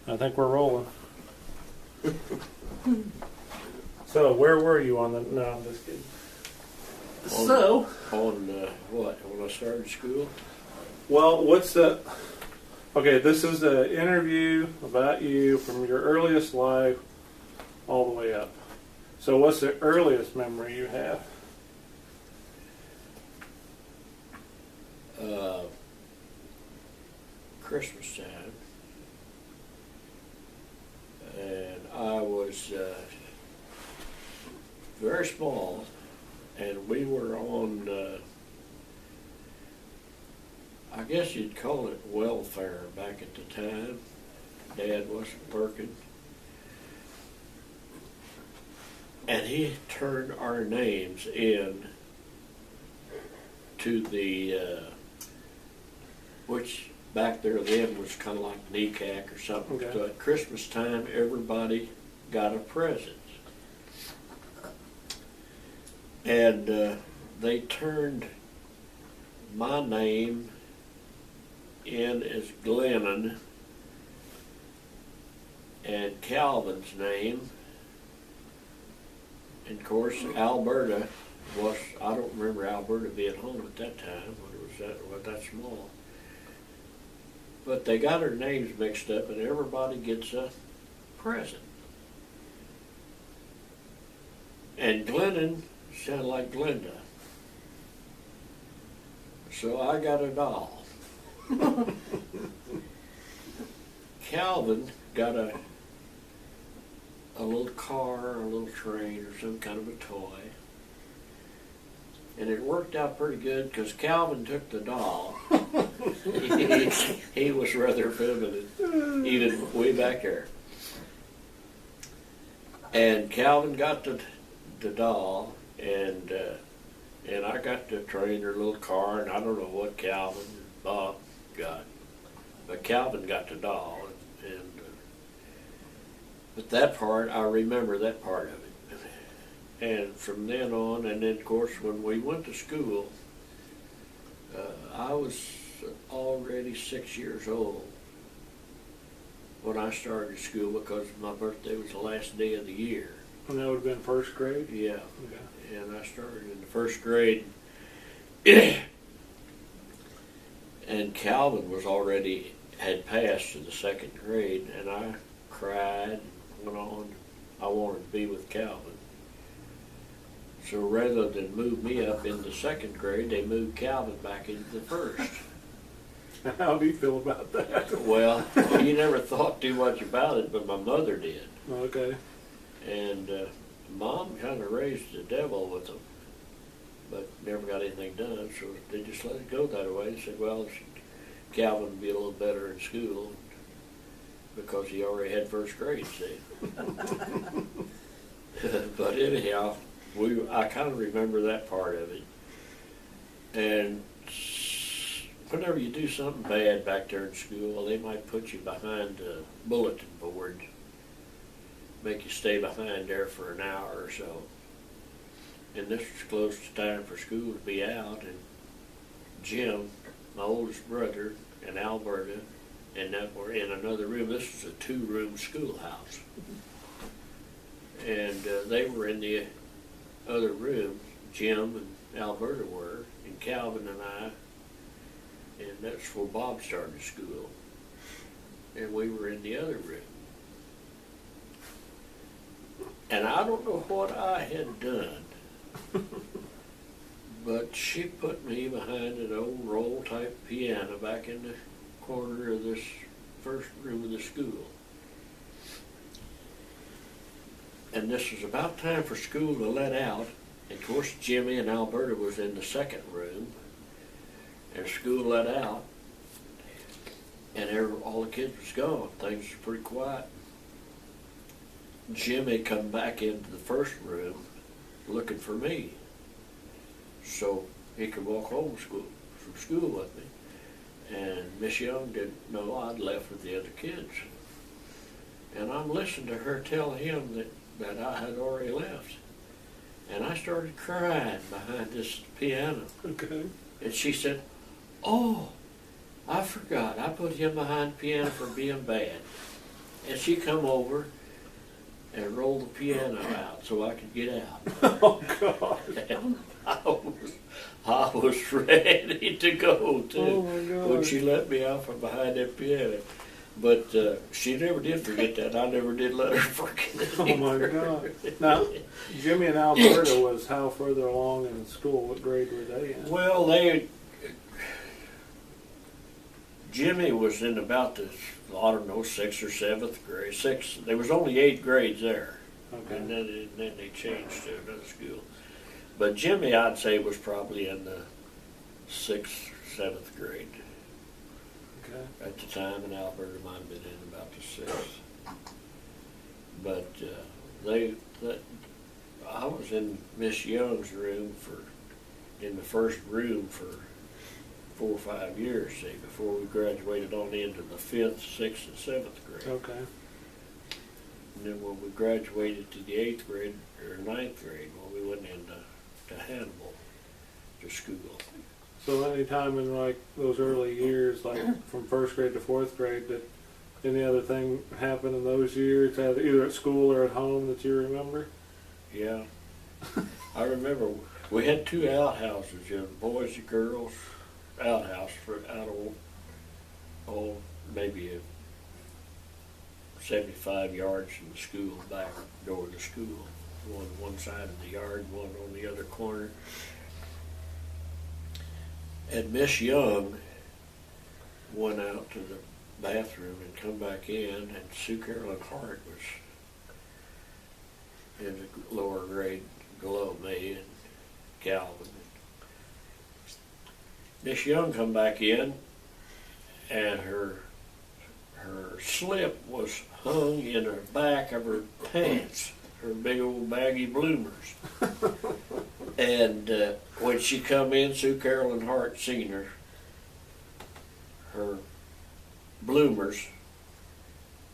I think we're rolling. So, where were you on the? No, I'm just kidding. What? When I started school? Well, what's the? Okay, this is the interview about you from your earliest life all the way up. So, what's the earliest memory you have? Christmas time, and I was very small, and we were on, I guess you'd call it welfare back at the time. Dad wasn't working, and he turned our names in to the, which back there then was kind of like NECAC or something. Okay. So at Christmas time, everybody got a present. And they turned my name in as Glen and Calvin's name. And of course, Alberta was, I don't remember Alberta being home at that time when it was that small. But they got her names mixed up, and everybody gets a present. And Glennon sounded like Glenda. So I got a doll. Calvin got a little car, a little train, or some kind of a toy. And it worked out pretty good because Calvin took the doll. he was rather feminine, even way back there. And Calvin got the doll, and I got the train or little car, and I don't know what Calvin and Bob got, but Calvin got the doll, and but that part, I remember that part of it. And from then on, and then of course when we went to school, I was already 6 years old when I started school because my birthday was the last day of the year. And that would have been first grade? Yeah. Okay. And I started in the first grade. And Calvin had passed to the second grade, and I cried and went on. I wanted to be with Calvin. So rather than move me up in the second grade, they moved Calvin back into the first. How do you feel about that? Well, he never thought too much about it, but my mother did. Okay. And Mom kind of raised the devil with them, but never got anything done, so they just let it go that way. They said, well, Calvin would be a little better in school because he already had first grade, see. But anyhow, I kind of remember that part of it. And whenever you do something bad back there in school, they might put you behind a bulletin board, make you stay behind there for an hour or so. And this was close to time for school to be out, and Jim, my oldest brother, and Alberta, and that were in another room. This was a 2-room schoolhouse. And they were in the other room, Jim and Alberta were, and Calvin and I, and that's where Bob started school. And we were in the other room. And I don't know what I had done, but she put me behind an old roll-type piano back in the corner of this first room of the school. And this was about time for school to let out. And of course, Jimmy and Alberta was in the second room, and school let out, and all the kids was gone. Things was pretty quiet. Jimmy come back into the first room looking for me, so he could walk home from school with me. And Miss Young didn't know I'd left with the other kids. And I'm listening to her tell him that I had already left. And I started crying behind this piano. Okay. And she said, "Oh, I forgot. I put him behind the piano for being bad." And she come over and rolled the piano out so I could get out. Oh, God. And I was ready to go too Oh, my God. when she let me out from behind that piano. But she never did forget that. I never did let her forget it. Oh, my God. Now, Jimmy and Alberta was how further along in school? What grade were they in? Well, Jimmy was in about the, I don't know, 6th or 7th grade. There was only 8 grades there. Okay. And then they changed to another school. But Jimmy, I'd say, was probably in the 6th, 7th grade Okay. at the time, and Alberta might have been in about the 6th. But I was in Miss Young's room in the first room for 4 or 5 years, see, before we graduated on into the 5th, 6th, and 7th grade. Okay. And then when we graduated to the 8th grade or 9th grade, well, we went into Hannibal to school. So any time in like those early years, like from 1st grade to 4th grade, did any other thing happen in those years, either at school or at home that you remember? Yeah. I remember we had 2 outhouses, boys and girls outhouse out of maybe 75 yards from the school, back door of the school. One side of the yard, one on the other corner. And Miss Young went out to the bathroom and come back in, and Sue Carolyn Hart was in the lower grade below me, and Calvin. Miss Young come back in, and her slip was hung in the back of her pants, her big old baggy bloomers. And when she come in, Sue Carolyn Hart seen her bloomers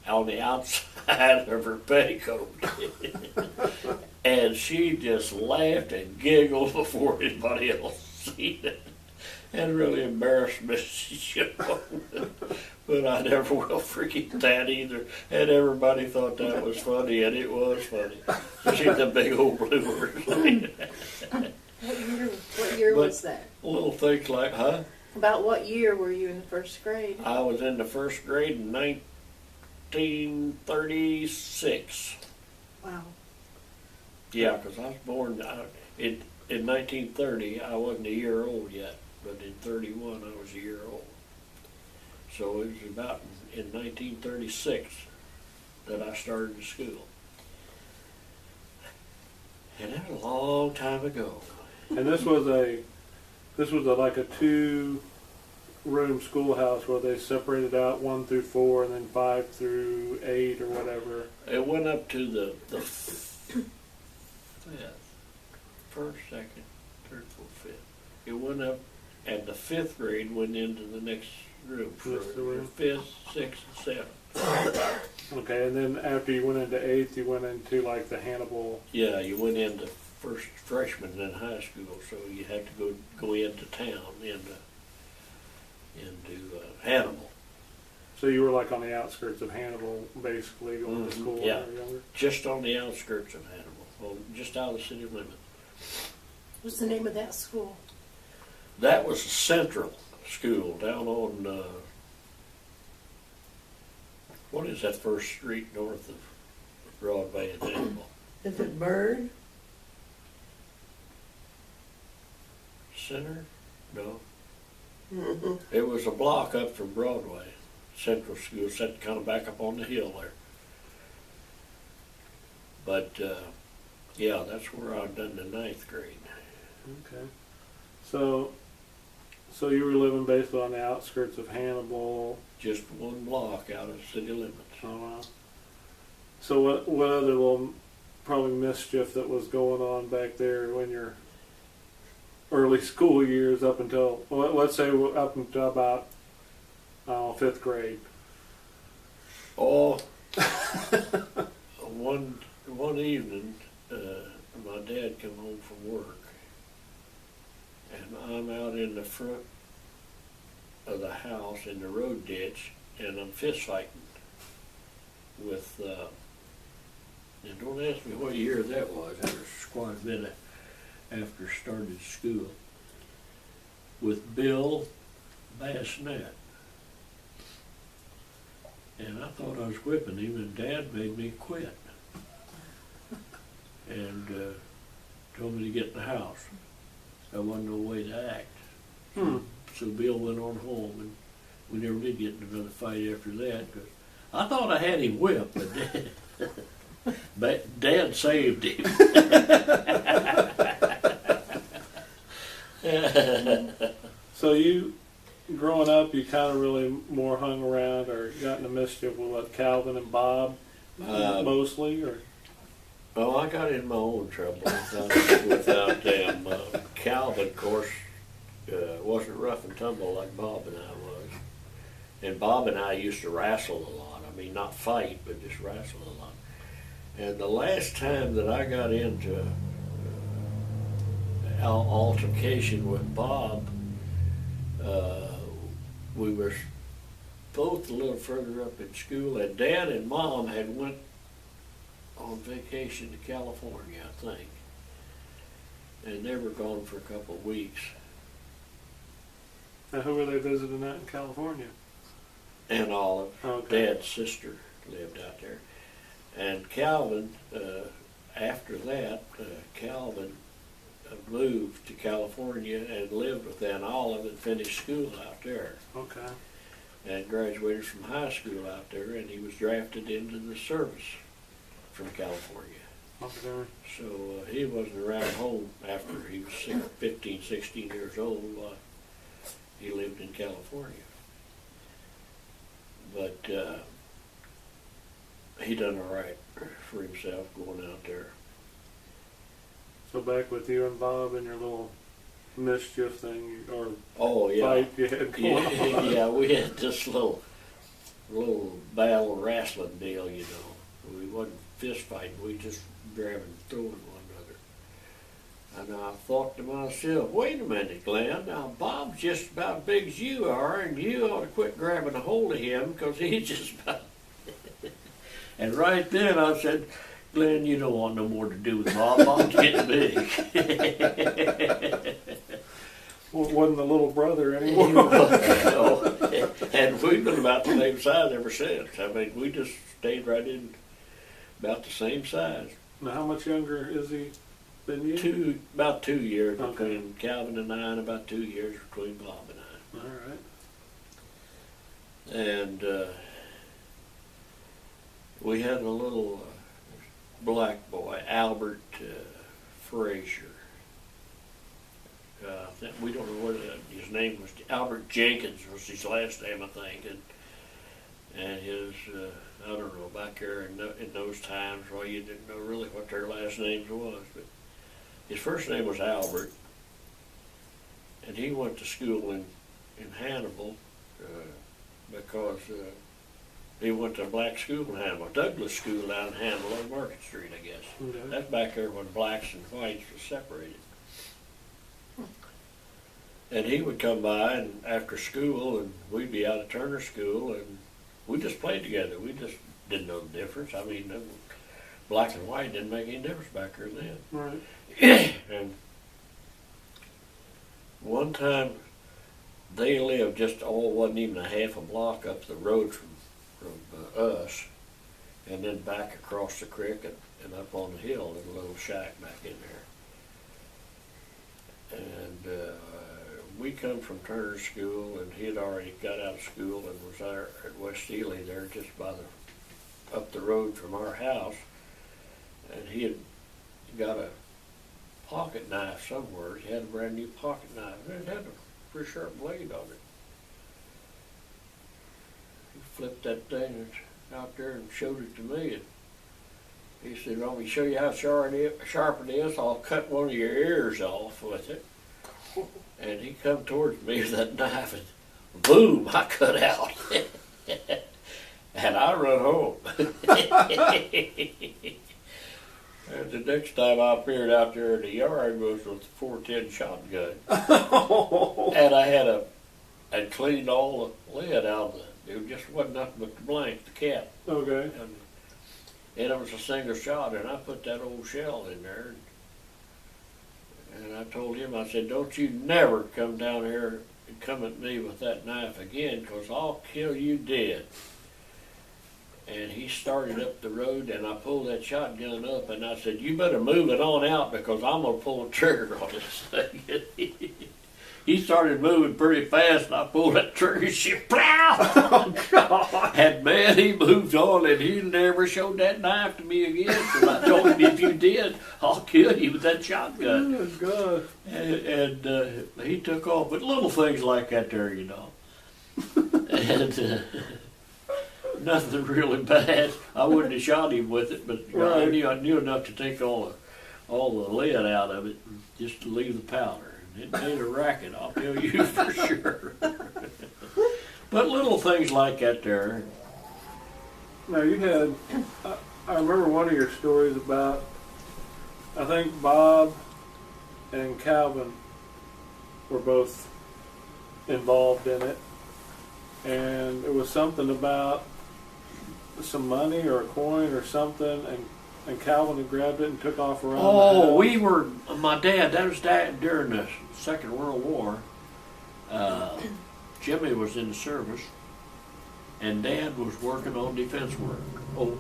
on the outside of her petticoat. And she just laughed and giggled before anybody else seen it. And really embarrassed Miss Young. But I never will forget that either. And everybody thought that was funny, and it was funny. She had the big old bloomers. What year was that? Little things like, huh? About what year were you in the 1st grade? I was in the 1st grade in 1936. Wow. Yeah, because I was born in 1930. I wasn't a year old yet, but in 31 I was a year old. So it was about in 1936 that I started school. And that was a long time ago. And this was like a 2-room schoolhouse where they separated out 1 through 4 and then 5 through 8 or whatever. It went up to the 5th, 1st, 2nd, 3rd, 4th, 5th. It went up, and the 5th grade went into the next room for the 5th, 6th, and 7th. Okay, and then after you went into 8th, you went into like the Hannibal. Yeah, you went into first freshman in high school, so you had to go into town, into Hannibal. So you were like on the outskirts of Hannibal, basically, going to school when you were younger? Just on the outskirts of Hannibal, just out of the city limits. What's the name of that school? That was a central school down on, what is that first street north of Broadway in Hannibal? Is it Bird? Center? No. Mm-hmm. It was a block up from Broadway. Central school, set kind of back up on the hill there. But, yeah, that's where I've done the 9th grade. Okay. So you were living basically on the outskirts of Hannibal. Just 1 block out of city limits. Oh, wow. So what other little probably mischief that was going on back there when your early school years up until, well, let's say up until about 5th grade? Oh, one evening, my dad come home from work, and I'm out in the front of the house in the road ditch, and I'm fist fighting with, and don't ask me what year that was. That was quite a bit after started school. With Bill Bassnett. And I thought I was whipping him, and Dad made me quit. And told me to get in the house. There wasn't no way to act. So Bill went on home, and we never did get in another fight after that. Cause I thought I had him whipped, but Dad saved him. So you, growing up, you kind of really more hung around or got into mischief with what, Calvin and Bob mostly, or? Oh, I got in my own trouble without them. Calvin, of course, wasn't rough and tumble like Bob and I was. And Bob and I used to wrestle a lot. I mean, not fight, but just wrestle a lot. And the last time that I got into altercation with Bob, we were both a little further up in school, and Dad and Mom had went on vacation to California, I think. And they were gone for a couple of weeks. Now, who were they visiting at in California? Aunt Olive, Okay. Dad's sister, lived out there. And Calvin, after that, Calvin moved to California and lived with Aunt Olive and finished school out there. Okay. And graduated from high school out there, and he was drafted into the service from California. Okay. So he wasn't around home after he was 15, 16 years old. He lived in California. But he done all right for himself going out there. So back with you and Bob and your little mischief thing, or Oh yeah, fight you had going on. yeah. We had this little battle wrestling deal, you know. We wasn't fist fighting. We just grabbing and throwing one another. And I thought to myself, wait a minute, Glenn. Now Bob's just about as big as you are, and you ought to quit grabbing a hold of him because he's just about. And right then I said, Glenn, you don't want no more to do with Bob. Bob's getting big. Wasn't the little brother anymore. No. And we've been about the same size ever since. I mean, we just stayed right in about the same size. Now, how much younger is he than you? About 2 years Okay. between Calvin and I, and about 2 years between Bob and I. All right. And we had a little black boy, Albert Frazier. We don't know what his name was. Albert Jenkins was his last name, I think. And his, I don't know, back there in those times, well, you didn't know really what their last names was. But his first name was Albert. And he went to school in Hannibal because he went to a black school in Hannibal, Douglas School down in Hannibal on Market Street, I guess. Okay. That's back there when blacks and whites were separated. And he would come by and after school, and we'd be out of Turner School, and we just played together. We just didn't know the difference. I mean, black and white didn't make any difference back there then. Right. And one time, they lived just wasn't even a half a block up the road from us, and then back across the creek and up on the hill in a little shack back in there. And we come from Turner School, and he had already got out of school and was there at West Ely there just up the road from our house. And he had got a pocket knife somewhere. He had a brand new pocket knife. It had a pretty sharp blade on it. He flipped that thing out there and showed it to me. And he said, "Want me to show you how sharp it is? I'll cut one of your ears off with it." And he come towards me with that knife, and boom, I cut out. And I run home. And the next time I appeared out there in the yard was with a 410 shotgun. And I'd cleaned all the lead out of it. There just wasn't nothing but the blank, the cap. Okay. And and it was a single shot, and I put that old shell in there. And I told him, I said, don't you never come down here and come at me with that knife again, because I'll kill you dead. And he started up the road, and I pulled that shotgun up, and I said, you better move it on out, because I'm going to pull the trigger on this thing. He started moving pretty fast, and I pulled that trigger, and she, plow! Oh, God. And man, he moved on, and he never showed that knife to me again, because I told him, if you did, I'll kill you with that shotgun. Oh, God. And he took off, but little things like that there, you know. And nothing really bad. I wouldn't have shot him with it, but you know, Right. I knew enough to take all the lead out of it, just to leave the powder. And it made a racket, I'll tell you for sure. But little things like that there. Now you had, I remember one of your stories about, I think Bob and Calvin were both involved in it, and it was something about some money or a coin or something, and Calvin had grabbed it and took off around the house. We were, my dad, that was during the Second World War. Jimmy was in the service, and Dad was working on defense work over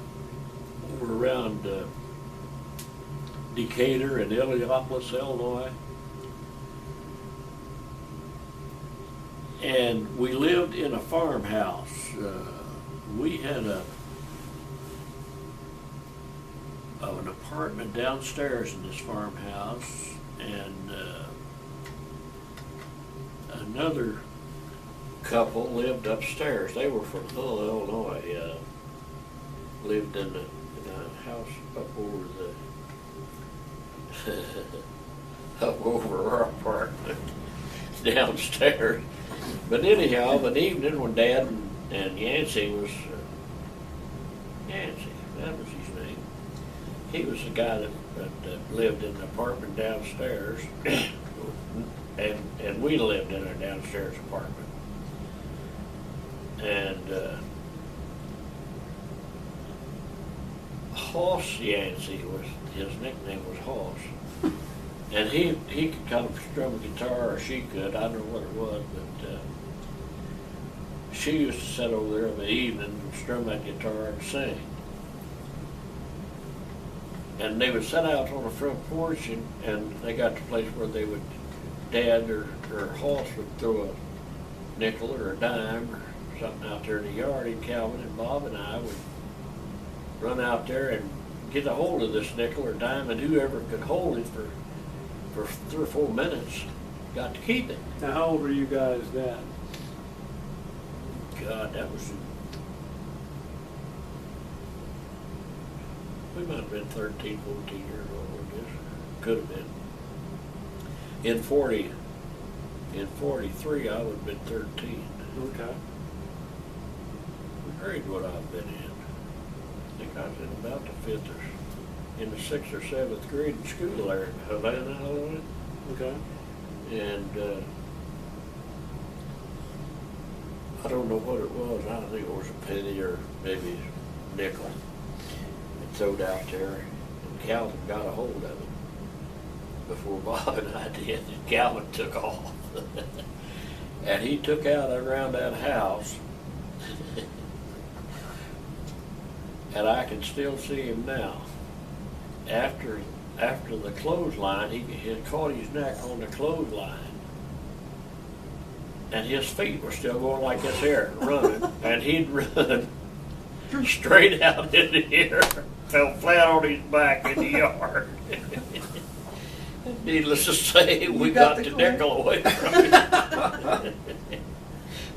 around Decatur and Illinois, Illinois. And we lived in a farmhouse. We had an apartment downstairs in this farmhouse, and another couple lived upstairs. They were from Illinois. Lived in a house up over up over our apartment downstairs. But anyhow, an evening when Dad and Yancey was Yancey, that was his name. He was the guy that lived in the apartment downstairs, and we lived in a downstairs apartment. And Hoss Yancey was his nickname was Hoss, and he could kind of strum a guitar, or she could. I don't know what it was, but she used to sit over there in the evening and strum that guitar and sing. And they would sit out on the front porch, and they got to the place where they would, Dad or Hoss would throw a nickel or a dime or something out there in the yard, and Calvin and Bob and I would run out there and get a hold of this nickel or dime, and whoever could hold it for 3 or 4 minutes got to keep it. Now, how old were you guys then? God, that was, we might have been 13, 14 years old, I guess. Could have been. In 43, I would have been 13. Okay. Grade what I've been in. I think I was in about the 5th or in the 6th or 7th grade in school there in Havana, Illinois. Okay. And I don't know what it was. I don't think it was a penny or maybe a nickel. It throwed out there, and Calvin got a hold of it before Bob and I did. And Calvin took off, and he took out around that house. And I can still see him now. After the clothesline, he had caught his neck on the clothesline, and his feet were still going like this here, running, and he'd run straight out in the air, fell flat on his back in the yard. Needless to say, we got the nickel away from him.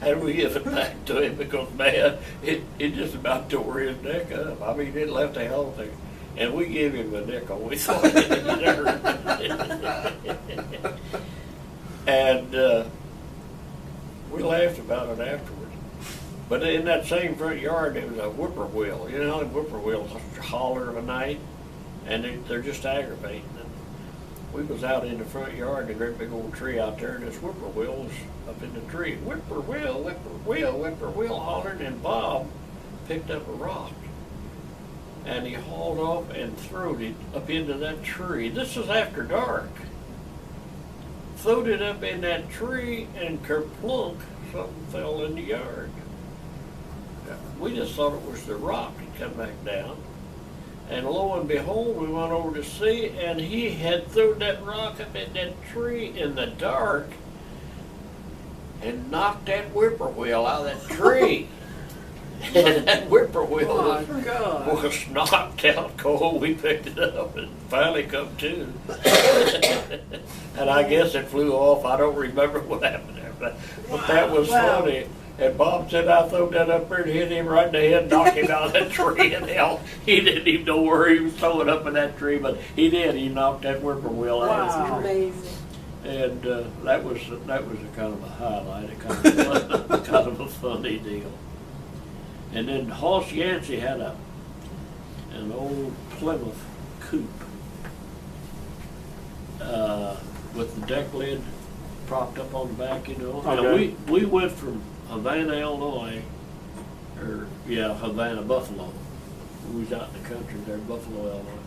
And we give it back to him because, man, it just about tore his neck up. I mean, it left a hell of a thing. And we gave him a nickel. We thought he deserved it. And we laughed about it afterwards. But in that same front yard, there was a whippoorwill. You know how the whippoorwills holler of a night? And they're just aggravating. We was out in the front yard, a great big old tree out there, and this whippoorwill was up in the tree. Whippoorwill, whippoorwill, whippoorwill hollering, and Bob picked up a rock and he hauled off and throwed it up into that tree. This was after dark. Throwed it up in that tree, and kerplunk, something fell in the yard. We just thought it was the rock that come back down. And lo and behold, we went over to see, and he had thrown that rock up in that tree in the dark and knocked that whippoorwill out of that tree. And that whippoorwill Oh my God. was knocked out cold. We picked it up and finally come to. And I guess it flew off. I don't remember what happened there, but that was Wow. funny. And Bob said I threw that up there and hit him right in the head, knocked him out of that tree. And hell, he didn't even know where he was throwing up in that tree, but he did. He knocked that whippoorwill out of Wow. the tree. Amazing. And that was a kind of a highlight, a kind of kind of a funny deal. And then Hoss Yancey had an old Plymouth coupe with the deck lid propped up on the back, you know. Okay. And we went from Havana, Illinois, Havana, Buffalo. We was out in the country there, Buffalo, Illinois.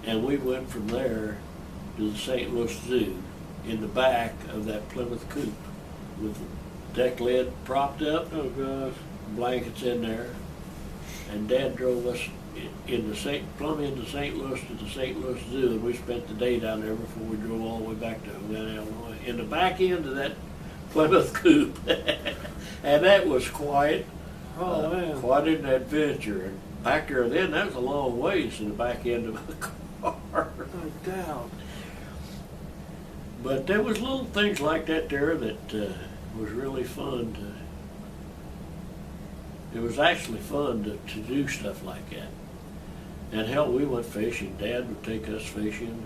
And we went from there to the St. Louis Zoo in the back of that Plymouth coupe with the deck lid propped up, Oh gosh. blankets in there, and Dad drove us plumb into St. Louis to the St. Louis Zoo, and we spent the day down there before we drove all the way back to Havana, Illinois, in the back end of that Plymouth coupe. And that was quite Man. quite an adventure. And back there then, that was a long ways in the back end of the car. No doubt. But there was little things like that there that was really fun. It was actually fun to do stuff like that. And hell, we went fishing. Dad would take us fishing.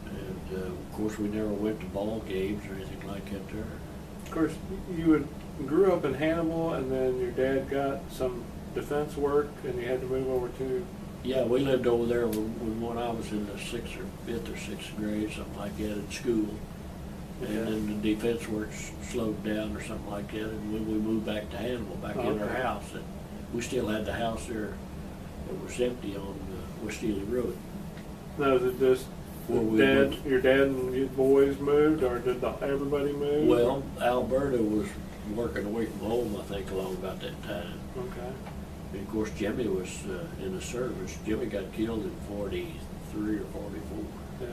And of course, we never went to ball games or anything like that there. Of course, grew up in Hannibal, and then your dad got some defense work, and you had to move over to. Yeah, we lived over there when I was in the 6th or 5th or 6th grade, something like that, in school. And Yeah. then the defense work slowed down or something like that, and when we moved back to Hannibal, back in our Okay. house, and we still had the house there. It was empty on West Steely Road. No, is it just Where we dad? went. Your dad and your boys moved, or did everybody move? Well, Alberta was working away from home, I think, along about that time. Okay. And of course, Jimmy was in the service. Jimmy got killed in 43 or 44. Yeah.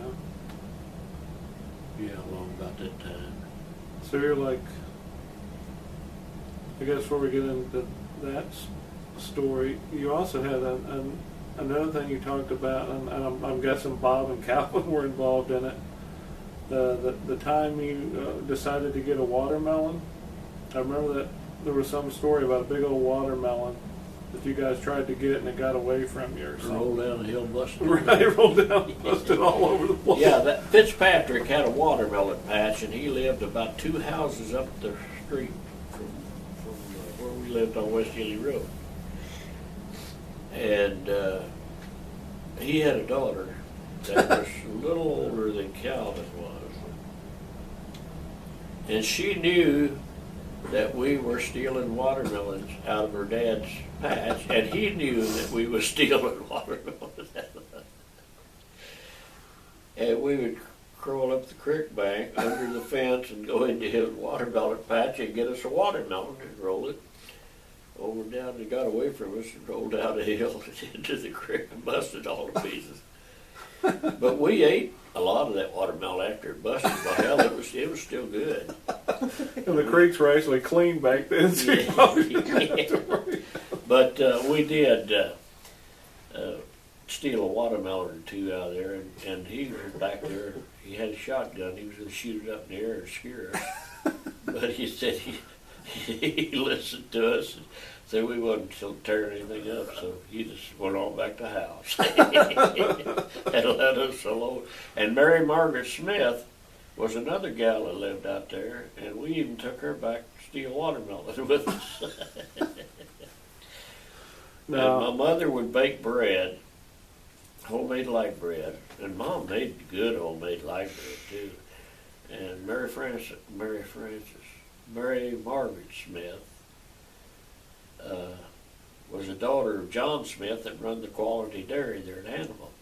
Yeah, along about that time. So you're like, I guess before we get into that story, you also had another thing you talked about, and I'm guessing Bob and Calvin were involved in it. The time you decided to get a watermelon, I remember that there was some story about a big old watermelon that you guys tried to get and it got away from you or something. Rolled down the hill, busted. Right, rolled down, busted all over the place. Yeah, that Fitzpatrick had a watermelon patch, and he lived about 2 houses up the street from where we lived on West Ely Road. And he had a daughter that was a little older than Calvin was. And she knew that we were stealing watermelons out of her dad's patch, and he knew that we were stealing watermelons. And we would crawl up the creek bank under the fence and go into his watermelon patch and get us a watermelon and roll it over down. It got away from us and rolled down a hill into the creek and busted all to pieces. But we ate a lot of that watermelon after it busted. By hell, it was still good. And the creeks were actually clean back then, so you probably didn't have to worry. But we did steal a watermelon or 2 out of there, and he was back there. He had a shotgun. He was going to shoot it up in the air and scare us. But he said he listened to us and said we wasn't tearing anything up, so he just went on back to the house and let us alone. And Mary Margaret Smith was another gal that lived out there, and we even took her back to steal watermelon with us. No. And my mother would bake bread, homemade light bread, and Mom made good homemade light bread too. And Mary Margaret Smith was a daughter of John Smith that run the Quality Dairy there at Hannibal.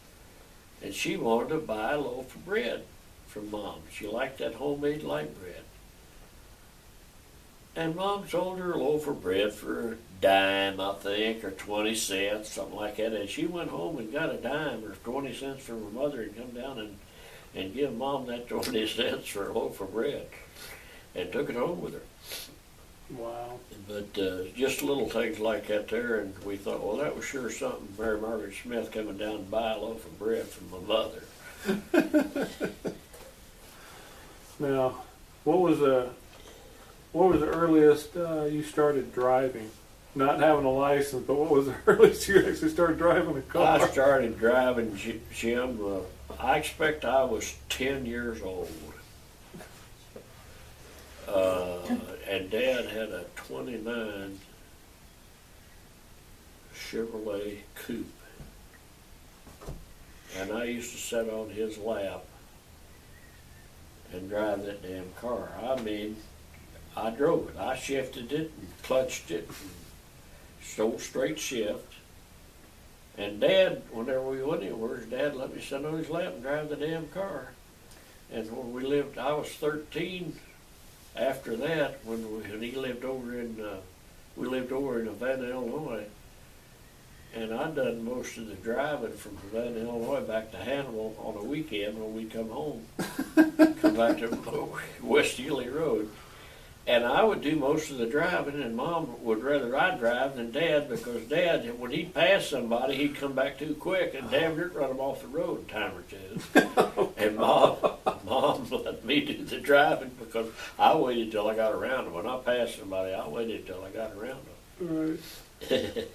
And she wanted to buy a loaf of bread from Mom. She liked that homemade light bread. And Mom sold her a loaf of bread for a dime, I think, or 20 cents, something like that. And she went home and got a dime or 20 cents from her mother and come down and give Mom that 20 cents for a loaf of bread and took it home with her. Wow. But just little things like that there, and we thought, well, that was sure something. Mary Margaret Smith coming down to buy a loaf of bread from my mother. Now, what was the earliest you started driving? Not having a license, but what was the earliest you actually started driving a car? I started driving, Jim, I expect I was 10 years old. And Dad had a 29 Chevrolet coupe. And I used to sit on his lap and drive that damn car. I mean, I drove it. I shifted it and clutched it and stole straight shift. And Dad, whenever we went anywhere, Dad let me sit on his lap and drive the damn car. And when we lived, I was 13 after that, when he lived over in, we lived over in Havana, Illinois. And I done most of the driving from Havana, Illinois back to Hannibal on a weekend when we come home. Come back to West Ely Road. And I would do most of the driving, and Mom would rather I drive than Dad, because Dad, when he'd pass somebody, he'd come back too quick and damn near run him off the road a time or two. And Mom let me do the driving because I waited till I got around them. When I passed somebody, I waited till I got around them. Right.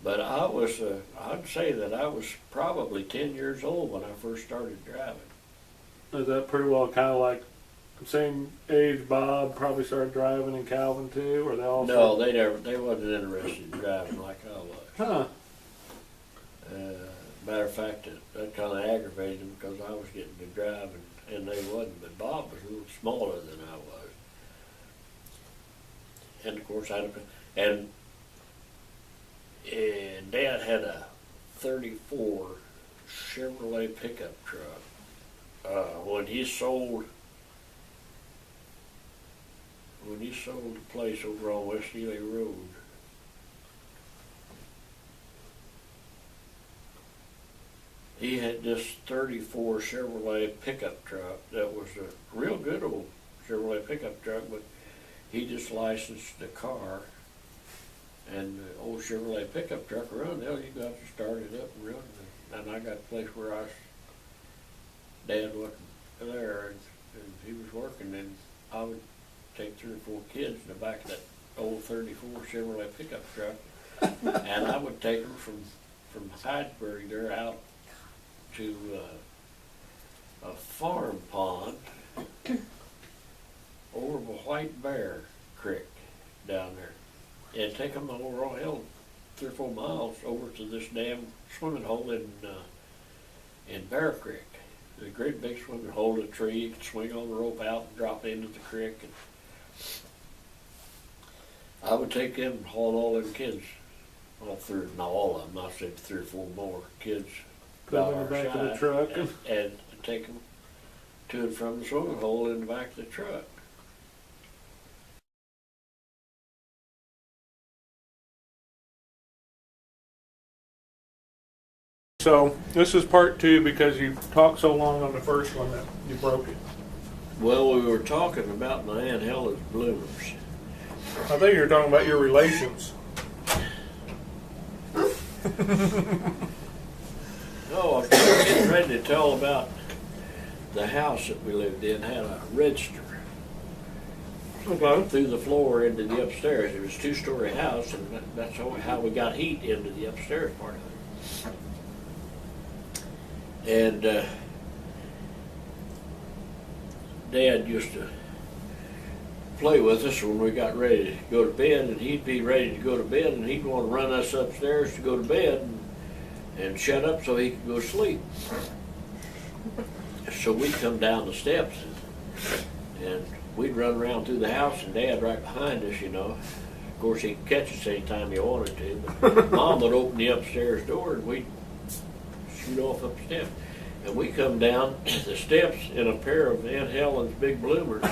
But I was, I'd say that I was probably 10 years old when I first started driving. Is that pretty well kind of like same age Bob probably started driving and Calvin too, or they all? No, they wasn't interested in driving like I was. Huh. Matter of fact, that kind of aggravated them because I was getting to drive and they wasn't. But Bob was a little smaller than I was. And of course, and Dad had a 34 Chevrolet pickup truck. When he sold the place over on West Ely Road, he had this 34 Chevrolet pickup truck that was a real good old Chevrolet pickup truck, but he just licensed the car. And the old Chevrolet pickup truck run, hell, you got to start it up and run. And I got a place where Dad wasn't there, and he was working, and I would take 3 or 4 kids in the back of that old 34 Chevrolet pickup truck, and I would take them from Hydeburg there out to a farm pond over by White Bear Creek down there. And take them over all hell 3 or 4 miles over to this damn swimming hole in Bear Creek. The great big swimming hole in a tree. You could swing on the rope out and drop into the creek. And I would take them and haul all them kids, not all of them, I said 3 or 4 more kids. Put them in the back of the truck. And take them to and from the swimming hole in the back of the truck. So this is part 2 because you talked so long on the first one that you broke it. Well, we were talking about my Aunt Helen's bloomers. I think you were talking about your relations. No, I was getting ready to tell about the house that we lived in had a register. Okay. Through the floor into the upstairs. It was a 2-story house, and that's how we got heat into the upstairs part of it. And Dad used to play with us when we got ready to go to bed, and he'd be ready to go to bed, and he'd want to run us upstairs to go to bed and shut up so he could go to sleep. So we'd come down the steps and we'd run around through the house, and Dad right behind us, you know, Of course, he could catch us anytime he wanted to, but Mom would open the upstairs door and we'd shoot off up the steps. And we come down the steps in a pair of Aunt Helen's big bloomers.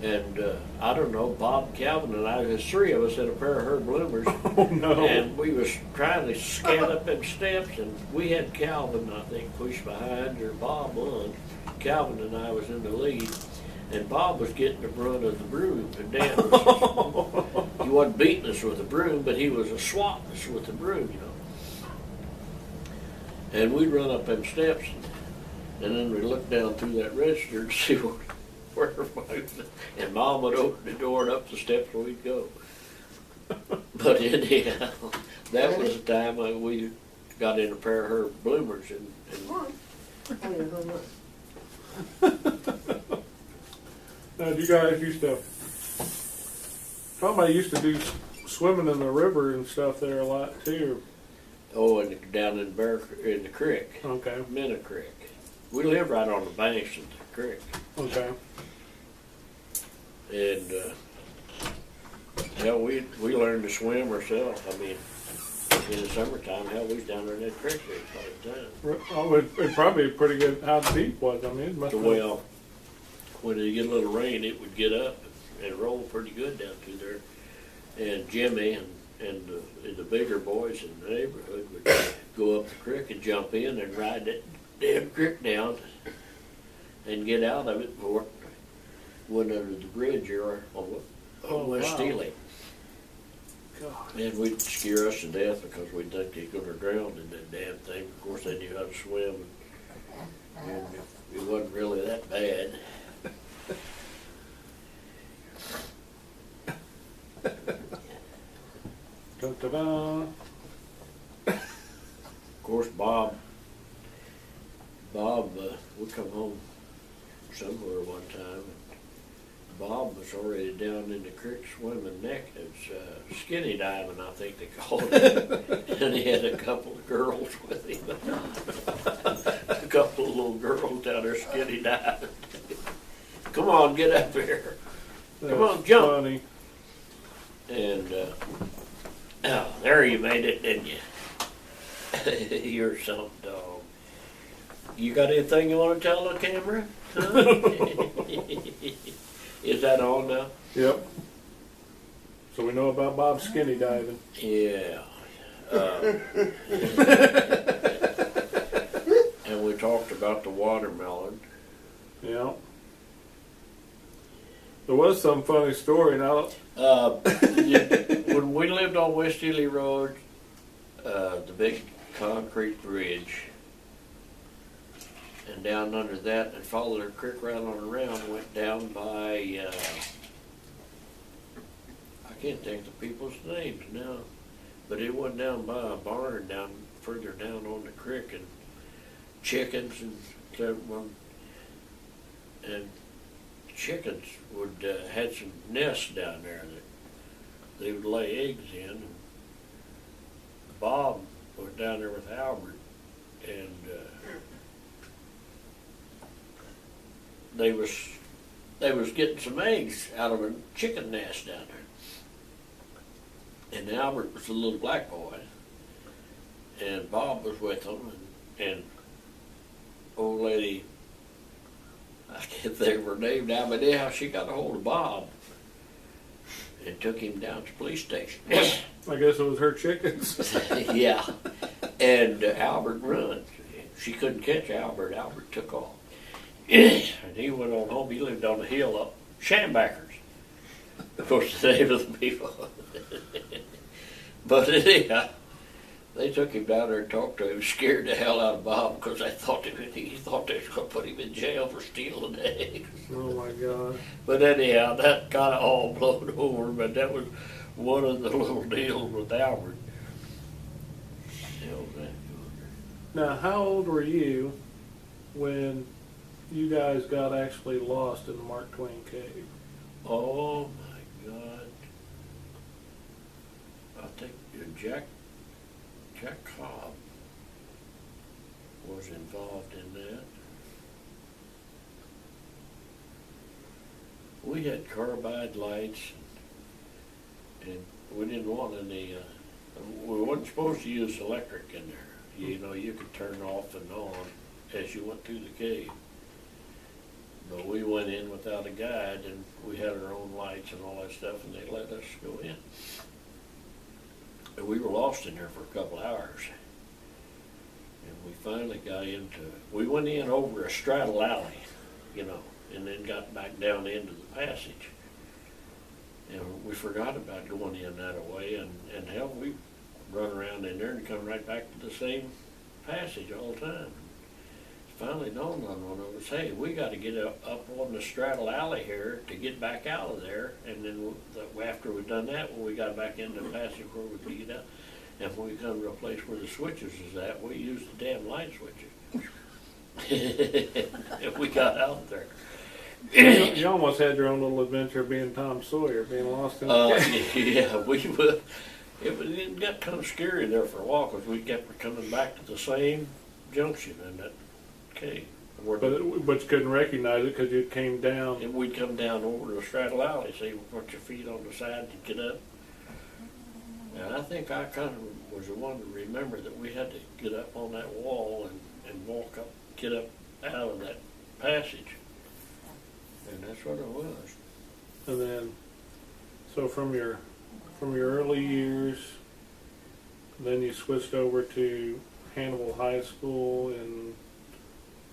And I don't know, Bob, Calvin, and I, there's three of us in a pair of her bloomers. Oh no. And we was trying to scan up them steps, and we had Calvin, I think, pushed behind, or Bob won. Calvin and I was in the lead, and Bob was getting the brunt of the broom. And Dan was, he wasn't beating us with the broom, but he was swatting us with the broom, you know. And we'd run up them steps, and then we'd look down through that register to see where and Mom would open the door and up the steps where we'd go. But anyhow, that was the time we got in a pair of her bloomers and Now, you guys used to, somebody used to do swimming in the river and stuff there a lot too. and down in the creek, Okay. Minna Creek. We lived right on the banks of the creek, Okay. and hell, we learned to swim ourselves. I mean, in the summertime, hell, we was down there in that creek all the time. Oh, it'd probably be pretty good. How deep was it? I mean, it must have been. Well, when it get a little rain, it would get up and roll pretty good down through there. And Jimmy and the bigger boys in the neighborhood would go up the creek and jump in and ride that damn creek down and get out of it before it went under the bridge or on West wow. Steely. God. And we'd scare us to death because we'd think they were going to drown in that damn thing. Of course, they knew how to swim, and it wasn't really that bad. Da-da-da. Of course, Bob, we come home somewhere one time, and Bob was already down in the creek swimming it's skinny diving, I think they called it. And he had a couple of girls with him. A couple of little girls down there skinny diving. Come on, get up here. Come on, That's jump. Funny. And oh, there you made it, didn't you? You're some dog. You got anything you want to tell the camera? Huh? Is that on now? Yep. So we know about Bob skinny diving. Yeah. And we talked about the watermelon. Yeah. There was some funny story. Now, When we lived on West Ely Road, the big concrete bridge, and down under that, and followed a creek right on around, went down by, I can't think of the people's names now, but it went down by a barn down further down on the creek, and chickens and everyone, and chickens would had some nests down there that they would lay eggs in. And Bob was down there with Albert, and they was getting some eggs out of a chicken nest down there. And Albert was a little black boy, and Bob was with them, and old lady, I can't think of her name now, but anyhow, she got a hold of Bob and took him down to the police station. I guess it was her chickens. Yeah, and Albert run. She couldn't catch Albert. Albert took off. And he went on home. He lived on the hill up Shambackers. Of course, the name of the people. But anyhow, they took him down there and talked to him, scared the hell out of Bob because he thought they was going to put him in jail for stealing eggs. Oh my God. But anyhow, that got it all blown over, but that was one of the little deals with Albert. Now, how old were you when you guys got actually lost in the Mark Twain Cave? Oh my God. I think Jack Cobb was involved in that. We had carbide lights, And we didn't want any, we wasn't supposed to use electric in there. You know, you could turn off and on as you went through the cave. But we went in without a guide, and we had our own lights and all that stuff, and they let us go in. And we were lost in there for a couple hours. And we finally got we went in over a straddle alley, you know, and then got back down into the passage. And we forgot about going in that way, and hell, we run around in there and come right back to the same passage all the time. It finally dawned on one of us, hey, we got to get up on the straddle alley here to get back out of there. And then after we'd done that, when we got back into the passage where we could get out, and when we come to a place where the switches is at, we used the damn light switches. If we got out there. You almost had your own little adventure being Tom Sawyer, being lost in the cave. Yeah, we would. It got kind of scary there for a while because we kept coming back to the same junction in that cave. But you couldn't recognize it because you came down. And we'd come down over to the straddle alley, so you put your feet on the side to get up. And I think I kind of was the one to remember that we had to get up on that wall and walk up, get up out of that passage. And that's what it was. And then, so from your early years, then you switched over to Hannibal High School in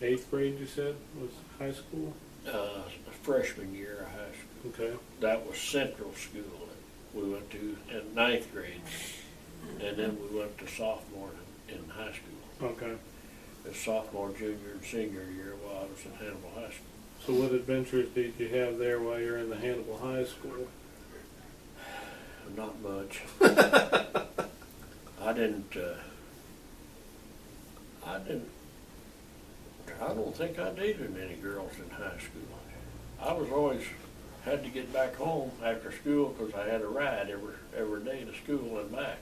8th grade, you said, was high school? Freshman year of high school. Okay. That was central school that we went to in 9th grade. And then we went to sophomore in high school. Okay. The sophomore, junior, and senior year while I was in Hannibal High School. So what adventures did you have there while you were in the Hannibal High School? Not much. I don't think I dated any girls in high school. I was always had to get back home after school because I had a ride every day to school and back.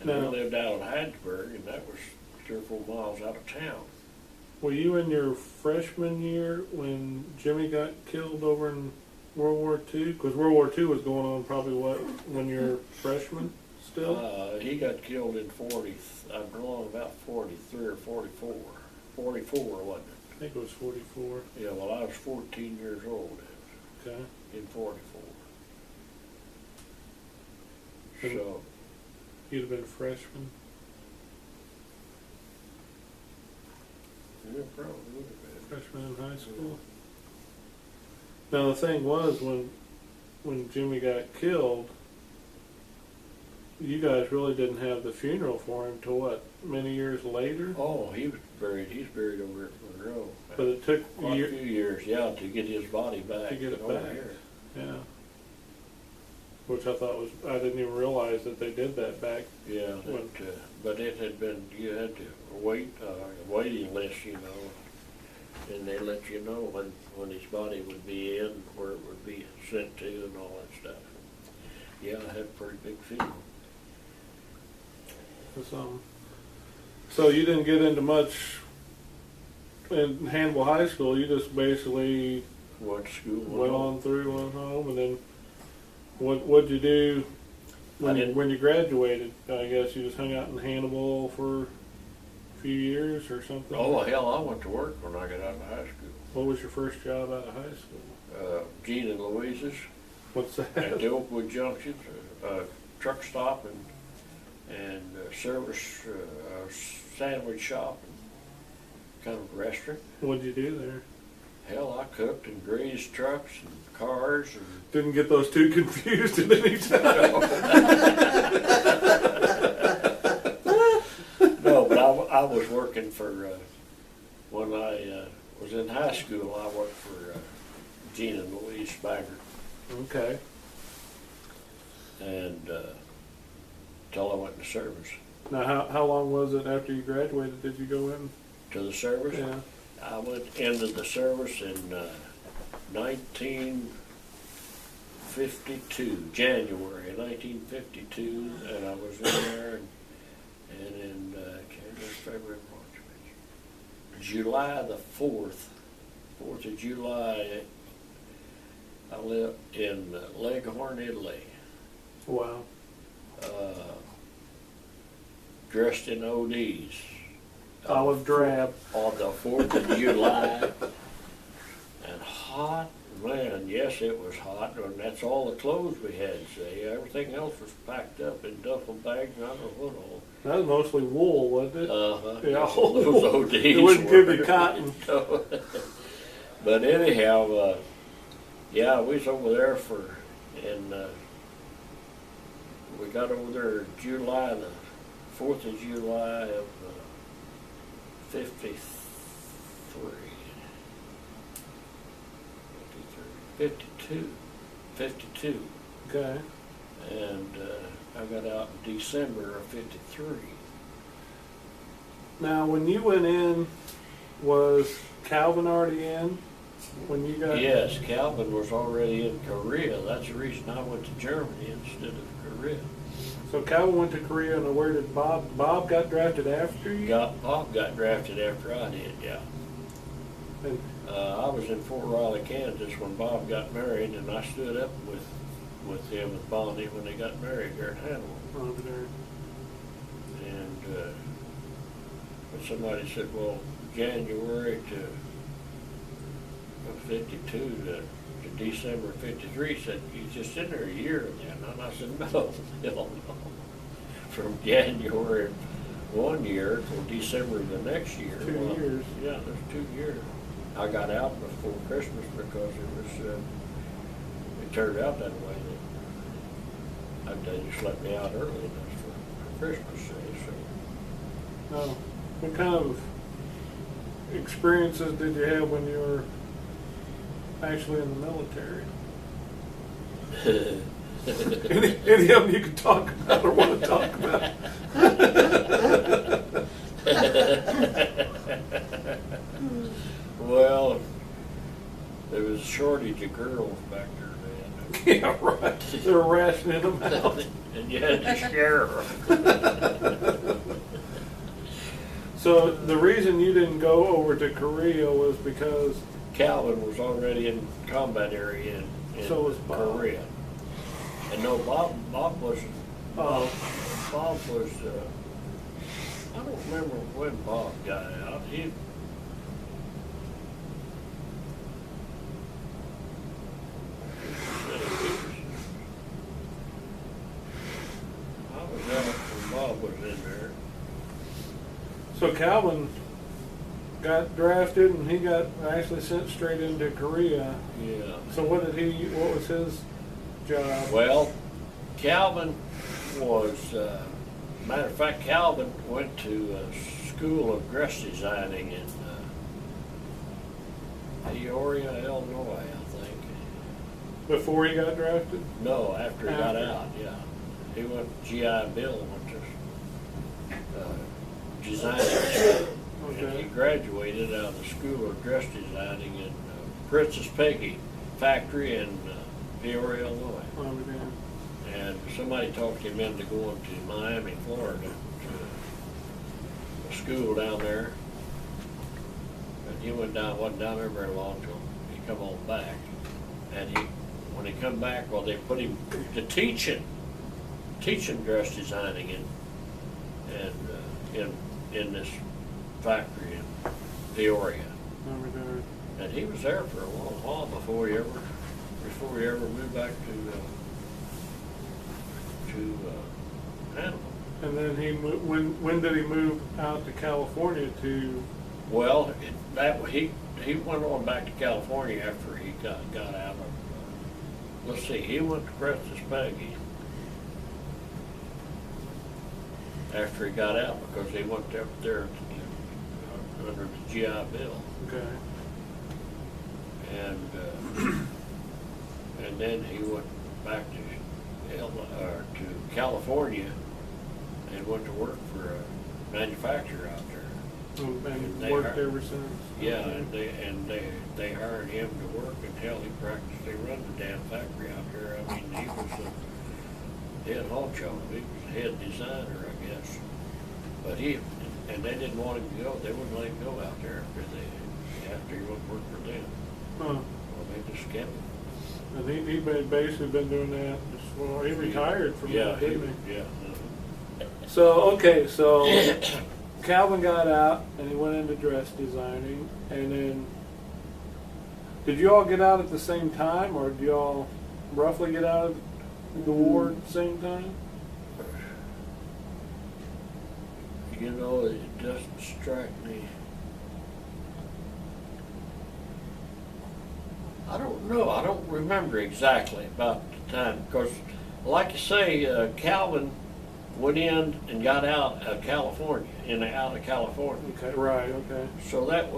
And we lived out in Heidelberg, and that was 3 or 4 miles out of town. Were you in your freshman year when Jimmy got killed over in World War II? Because World War II was going on probably when you were freshman still? He got killed in 40, I'm wrong, about 43 or 44. 44, wasn't it? I think it was 44. Yeah, well, I was 14 years old Okay. in 44. And So, you'd have been freshman? yeah, probably would have been. Freshman in high school? Now the thing was, when Jimmy got killed, you guys really didn't have the funeral for him till what, many years later? Oh, he's buried over at Monroe. But it took Quite a few years, yeah, to get his body back. to get it over back. here. Yeah. Which I thought was, I didn't even realize that they did that back. Yeah, but it had been, you had to wait, waiting list, you know, and they let you know when his body would be in, where it would be sent to and all that stuff. Yeah, I had a pretty big funeral. So you didn't get into much in Hannibal High School. You just basically Went to school. went home, and then what'd you do when you graduated? I guess you just hung out in Hannibal for a few years or something. Oh, hell, I went to work when I got out of high school. What was your first job out of high school? Gene and Louise's What's at that? the Oakwood Junction, truck stop and service, sandwich shop, and kind of restaurant. What'd you do there? Hell, I cooked and grazed trucks and cars and Didn't get those two confused at any time. No, but I was working for, when I was in high school, I worked for Gene and Louise Baggert. Okay. And till I went to service. Now, how long was it after you graduated? Did you go in? To the service? Yeah. I went into the service in 1952, January 1952, and I was in there, and in January, February, March, July the 4th of July, I lived in Leghorn, Italy, Wow. Dressed in ODs. Olive drab. On the 4th of July. And hot, man, yes, it was hot, and that's all the clothes we had, see. Everything else was packed up in duffel bags, and I don't know what all. That was mostly wool, wasn't it? Yeah, Yeah. those ODs. It wouldn't give you cotton. But anyhow, yeah, we was over there and we got over there July, the 4th of July of 53. 52. Okay. And I got out in December of 53. Now, when you went in, was Calvin already in? When you got? Yes, Calvin was already in Korea. That's the reason I went to Germany instead of Korea. So Calvin went to Korea, and where did Bob? Bob got drafted after you. Bob got drafted after I did, yeah. And, I was in Fort Riley, Kansas when Bob got married, and I stood up with him and Bonnie when they got married there in Hannibal. over there. And but somebody said, well, January of 52 to December 53, said, you just in there a year then. And I said, no, hell no. From January 1 year till December the next year. 2 years. Yeah, there's 2 years. I got out before Christmas because it turned out that way. They just let me out early enough for Christmas Day. So. Now, what kind of experiences did you have when you were actually in the military? Any of them you can talk about or want to talk about? Well, there was a shortage of girls back there then. Yeah, right. They were rationing them out. And you had to share them. So the reason you didn't go over to Korea was because Calvin was already in combat area in So was Bob. Korea. And no, Bob was, Bob was, I don't remember when Bob got out. I was out when Bob was in there. so Calvin got drafted and he got actually sent straight into Korea. Yeah. So what was his job? Well, Calvin was, matter of fact, Calvin went to School of Dress Designing in Peoria, Illinois, I think. Before he got drafted? No, after he got After. out, yeah. He went to GI Bill, went to designing school. And he Okay. graduated out of the School of Dress Designing in Princess Peggy factory in Peoria, Illinois. Over there. And somebody talked him into going to Miami, Florida, to a school down there. And he wasn't down there very long till he come on back. And when he come back, well, they put him to teaching dress designing in this factory in Peoria. Over there. And he was there for a long while before he ever moved back to Hannibal. And then when did he move out to California to? Well, he went on back to California after he got out of. Let's see, he went to Princess Peggy after he got out because he went up there under the GI Bill, Okay. and then he went back to California and went to work for a manufacturer out there. And they worked hired- ever since. Yeah, Okay. and they hired him to work until he practically run the damn factory out there. I mean, he was the head honcho. He was the head designer, I guess. But they didn't want him to go. They wouldn't let him go out there after he went to work for them. Huh. Well, they just kept him. And he basically been doing that, just Well, he retired from that, didn't he? Yeah. So, okay, so Calvin got out and he went into dress designing, and then did you all get out at the same time, or did you all roughly get out of the war at the same time? You know, it doesn't strike me. I don't know. I don't remember exactly about the time because, like you say, Calvin went in and got out of California, out of California. Okay, right, okay. So that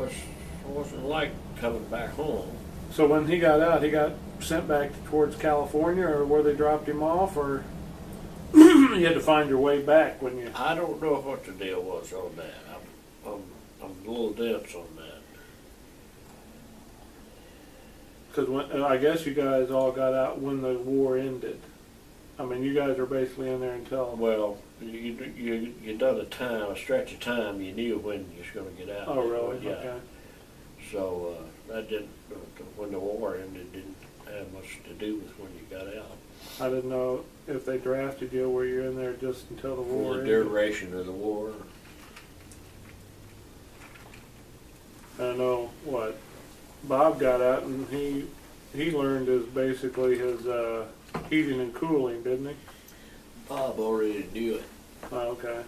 wasn't like coming back home. So when he got out, he got sent back towards California, or where they dropped him off, or you had to find your way back when you... I don't know what the deal was on that. I'm a little dense on that. Because I guess you guys all got out when the war ended. I mean, you guys are basically in there until... Well, you done a stretch of time. You knew when you was going to get out. Oh, really? Yeah. Okay. So that didn't. When the war ended, didn't have much to do with when you got out. I didn't know if they drafted you, were you in there just until the war The ended? duration of the war. I know what Bob got out, and he learned basically his heating and cooling, didn't he? Bob already knew it. Oh, okay.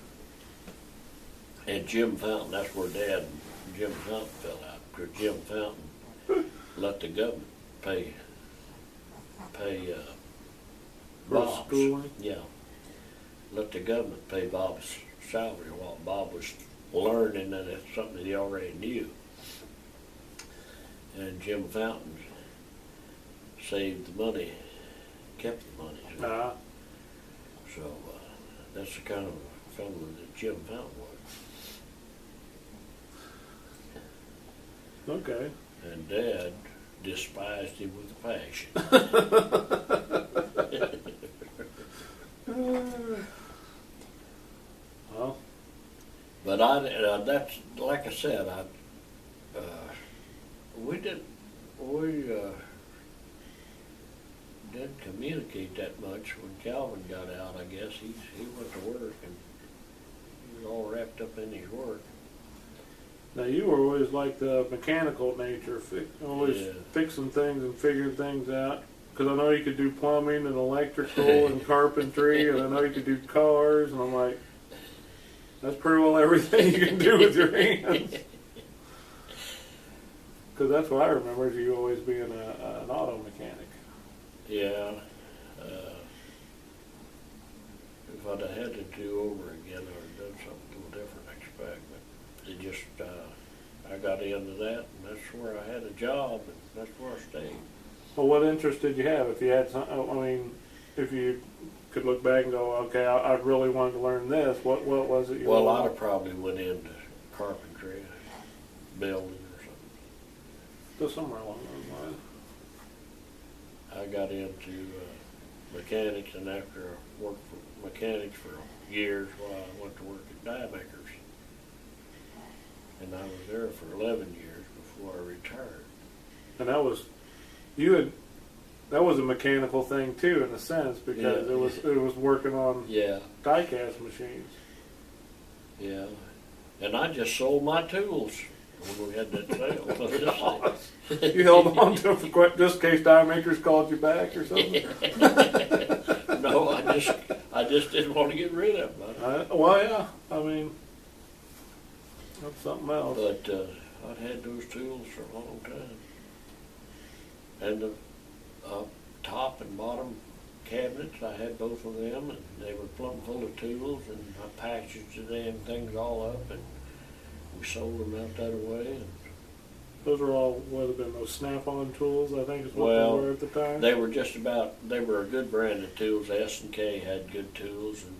And Jim Fountain, that's where Dad and Jim Fountain fell out. Because Jim Fountain let the government pay For Bob's. schooling? Yeah. Let the government pay Bob's salary while Bob was learning, and it's something that he already knew. And Jim Fountain saved the money, kept the money. So that's the kind of fellow that Jim Fountain was. Okay. And Dad despised him with a passion. Well, But that's like I said. We didn't communicate that much when Calvin got out. I guess he went to work and he was all wrapped up in his work. now you were always like the mechanical nature, always Yeah. fixing things and figuring things out. Because I know you could do plumbing and electrical and carpentry, and I know you could do cars, and I'm like, that's pretty well everything you can do with your hands. Because that's what I remember, is you always being an auto mechanic. Yeah. If I'd have had to do over again, I would have done something a little different, I expect. But it just, I got into that, and that's where I had a job, and that's where I stayed. Well, what interest did you have? If you had some, I mean, if you could look back and go, okay, I really wanted to learn this, what was it you Well, I'd wanted? have probably went into carpentry, building or something. So somewhere along those lines. I got into mechanics, and after I worked for mechanics for years, while I went to work at Die Makers. And I was there for 11 years before I retired. And that was, that was a mechanical thing too, in a sense, because Yeah. it was working on Yeah, die cast machines. yeah. And I just sold my tools when we had that sale. You held on to them for just in case die makers called you back or something. No, I just didn't want to get rid of them. Well, yeah, I mean, that's something else. But I'd had those tools for a long time. And the top and bottom cabinets, I had both of them, and they were plumb full of tools, and I packaged the damn things all up, and we sold them out that way. And Those were all, what have been, those snap-on tools, I think is what Well, they were at the time. they were they were a good brand of tools. S&K had good tools, and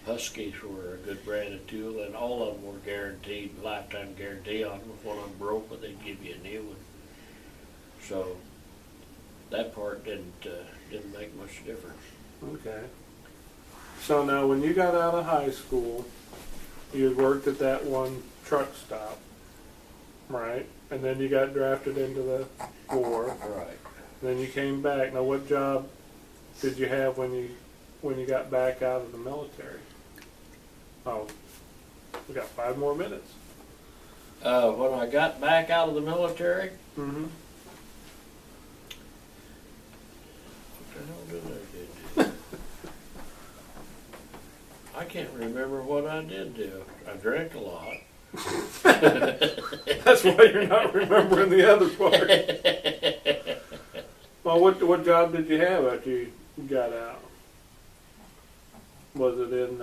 Huskies were a good brand of tool, and all of them were guaranteed, lifetime guarantee on them. If one of them broke, but they'd give you a new one. So that part didn't make much difference. Okay. So now, when you got out of high school, you had worked at that one truck stop, right? And then you got drafted into the war. All right. Then you came back. Now, what job did you have when you when you got back out of the military? Oh, we got 5 more minutes. When I got back out of the military, Mm-hmm. what the hell did I do? I can't remember what I did do. I drank a lot. That's why you're not remembering the other part. Well, what job did you have after you got out? Was it in?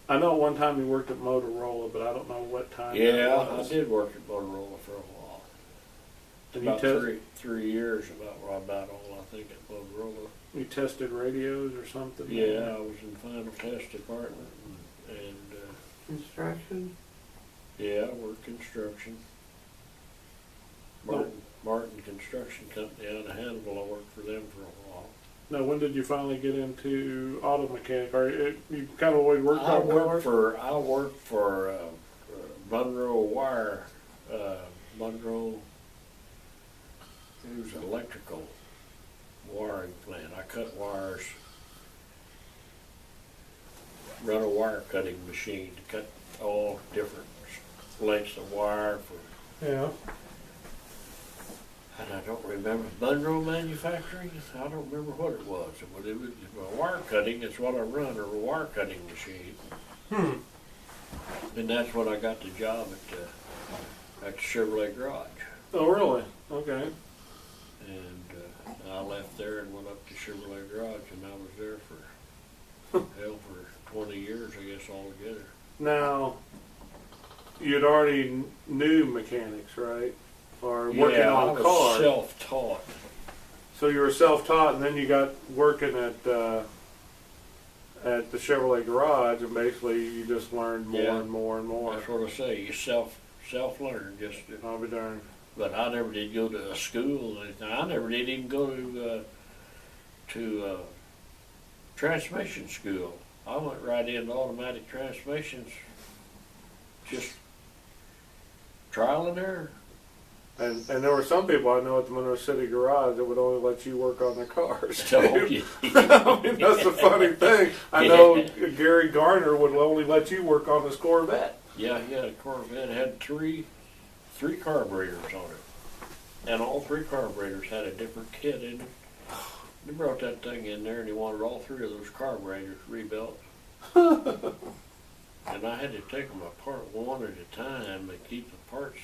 I know at one time you worked at Motorola, but I don't know what time. Yeah, that I was. did work at Motorola for a while. And you, About test, 3 years, about all I think at Motorola. you tested radios or something? Yeah, I was in final test department, and Construction. yeah, I worked construction. Martin Construction Company out of Hannibal. I worked for them for a while. Now, when did you finally get into auto mechanic? Or you kind of always worked I on worked cars? for Monroe Wire, Monroe. It was an electrical wiring plant. I cut wires, run a wire cutting machine to cut all different lengths of wire for. Yeah. And I don't remember Monroe Manufacturing. I don't remember what it was. But it was wire cutting. It's what I run, or a wire cutting machine. And that's when I got the job at the Chevrolet garage. Oh, really? Okay. And I left there and went up to Chevrolet garage, and I was there for for 20 years, I guess, altogether. Now, you'd already knew mechanics, right? Or working Yeah, on I was cars. self-taught. So you were self-taught, and then you got working at the Chevrolet garage, and basically you just learned more Yeah. and more and more. That's what I say. You self-learn. I'll be darned. But I never did go to a school or anything. I never did even go to transmission school. I went right into automatic transmissions, just trial and error. And there were some people I know at the Monroe City garage that would only let you work on their cars. So, I mean, that's the funny thing. I know Gary Garner would only let you work on his Corvette. yeah, he had a Corvette. It had three carburetors on it, and all 3 carburetors had a different kit in it. He brought that thing in there, and he wanted all 3 of those carburetors rebuilt. And I had to take them apart one at a time and keep the parts.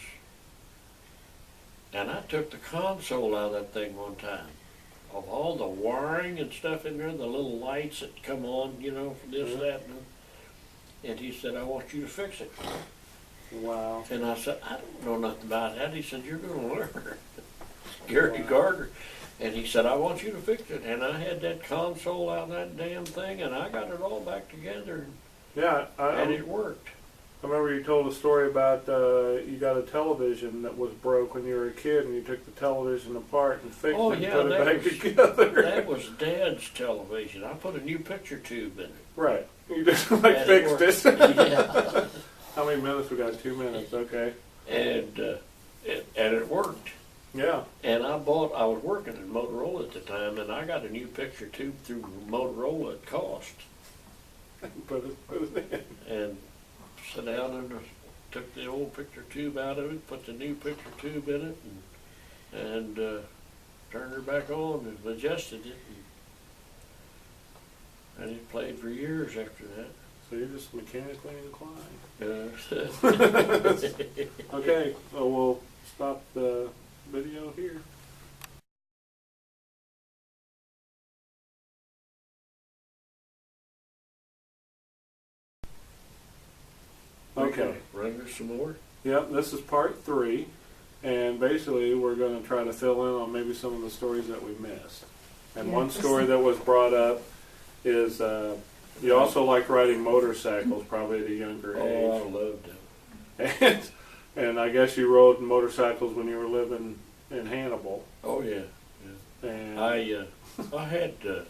And I took the console out of that thing one time. Of all the wiring and stuff in there, the little lights that come on, you know, for this, that, and he said, I want you to fix it. Wow. And I said, I don't know nothing about that. He said, you're going to learn. Gary Gardner. And he said, I want you to fix it. And I had that console out of that damn thing, and I got it all back together, Yeah, and it worked. I remember you told a story about you got a television that was broke when you were a kid, and you took the television apart and fixed it and put it back together. That was Dad's television. I put a new picture tube in it. Right. You just like And fixed it. Yeah. How many minutes? We got 2 minutes. Okay. And it worked. Yeah. And I was working at Motorola at the time, and I got a new picture tube through Motorola at cost. Put it in. And sat down and took the old picture tube out of it, put the new picture tube in it, and turned her back on and adjusted it. And it played for years after that. So you're just mechanically inclined. Uh, Okay. So we'll stop the video here. Okay. Run this some more? Yep, this is part 3, and basically we're going to try to fill in on maybe some of the stories that we missed. And one story that was brought up is you also like riding motorcycles, probably at a younger Oh, I age. loved it. And I guess you rode motorcycles when you were living in Hannibal. Oh, yeah. And I had 3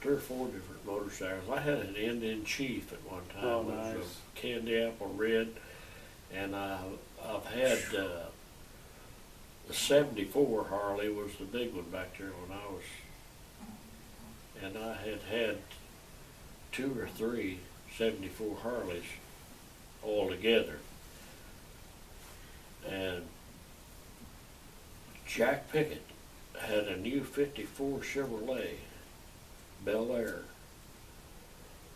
or 4 different motorcycles. I had an Indian Chief at one time. Oh, It was nice. a candy apple red. And I've had the 74 Harley was the big one back there when I was, and I had 2 or 3 '74 Harleys all together. And Jack Pickett had a new '54 Chevrolet Bel Air.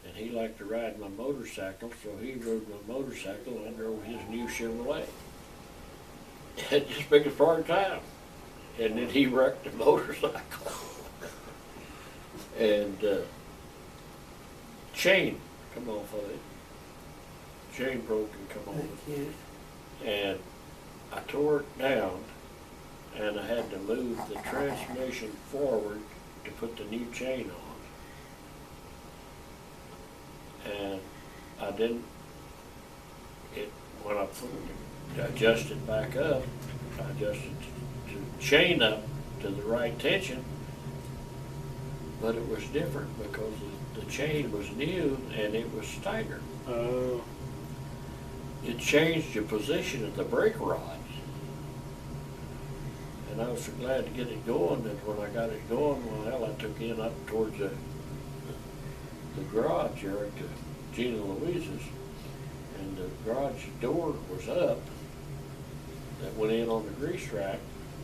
And he liked to ride my motorcycle, so he rode my motorcycle and I drove his new Chevrolet. At just biggest part of time. And then he wrecked the motorcycle. And chain come off of it. Chain broke and come off of it. And I tore it down and I had to move the transmission forward to put the new chain on. And I didn't, when I adjusted it back up, I adjusted the chain up to the right tension, but it was different because the chain was new and it was tighter. Oh. It changed the position of the brake rods. And I was so glad to get it going that when I got it going, well, I took in up towards the garage here to Gina Louise's, and the garage door was up that went in on the grease rack,